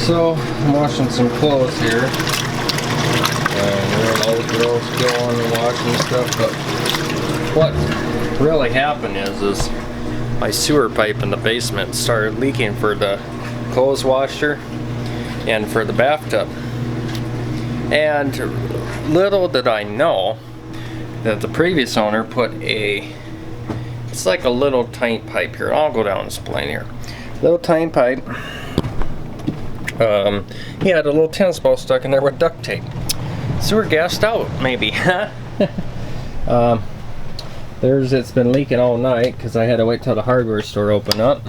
So, I'm washing some clothes here. We're all the girls going and washing stuff, but what really happened is my sewer pipe in the basement started leaking for the clothes washer and for the bathtub. And little did I know that the previous owner put it's like a little tiny pipe here. I'll go down and explain here. Little tiny pipe. He had a little tennis ball stuck in there with duct tape. Sewer gassed out, maybe. It's been leaking all night because I had to wait till the hardware store opened up.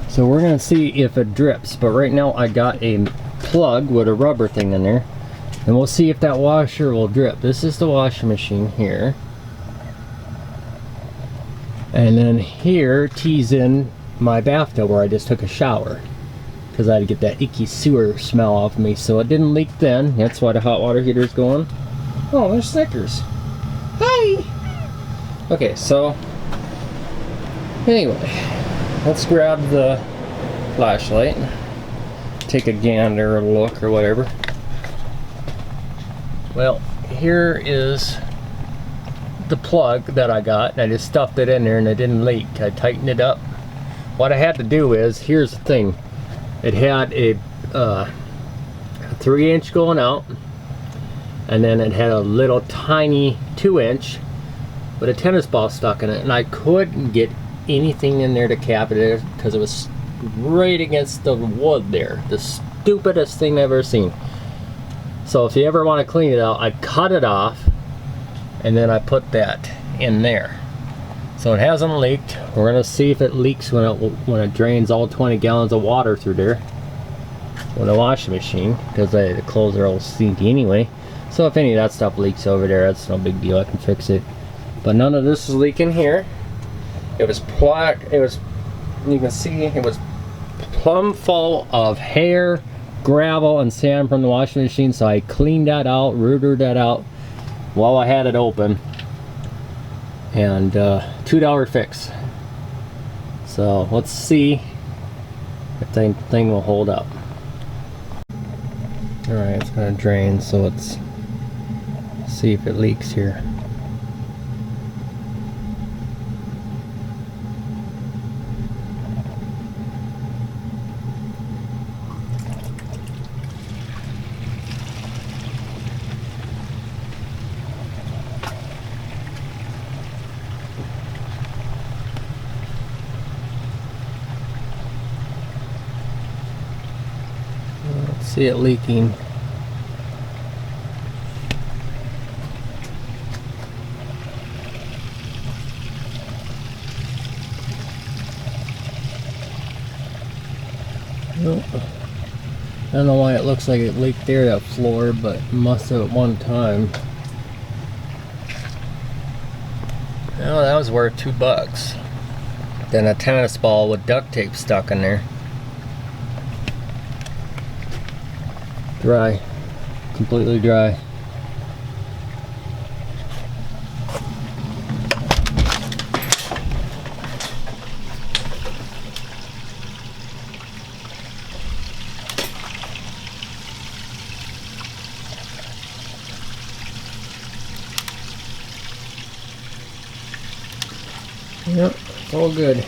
So we're gonna see if it drips. But right now I got a plug with a rubber thing in there, and we'll see if that washer will drip. This is the washing machine here, and then here tees in my bathtub where I just took a shower, because I had to get that icky sewer smell off of me. So it didn't leak then. That's why the hot water heater is going. Oh, there's Snickers. Hi! Okay, so anyway, let's grab the flashlight, take a gander or look or whatever. Well, here is the plug that I got. I just stuffed it in there and it didn't leak. I tightened it up. What I had to do is, here's the thing. It had a 3-inch going out, and then it had a little tiny 2-inch with a tennis ball stuck in it, and I couldn't get anything in there to cap it because it was right against the wood there. The stupidest thing I've ever seen. So if you ever want to clean it out, I cut it off and then I put that in there. So it hasn't leaked. We're gonna see if it leaks when it drains all 20 gallons of water through there with a washing machine, because the clothes are all stinky anyway. So if any of that stuff leaks over there, that's no big deal. I can fix it. But none of this is leaking here. It was you can see it was plumb full of hair, gravel, and sand from the washing machine. So I cleaned that out, rooted that out while I had it open. And $2 fix. So let's see if the thing will hold up. Alright, it's gonna drain, so let's see if it leaks here. See it leaking. Nope. I don't know why it looks like it leaked there, that floor, but it must have at one time. Oh, that was worth $2. Then a tennis ball with duct tape stuck in there. Dry, completely dry. Yep, it's all good.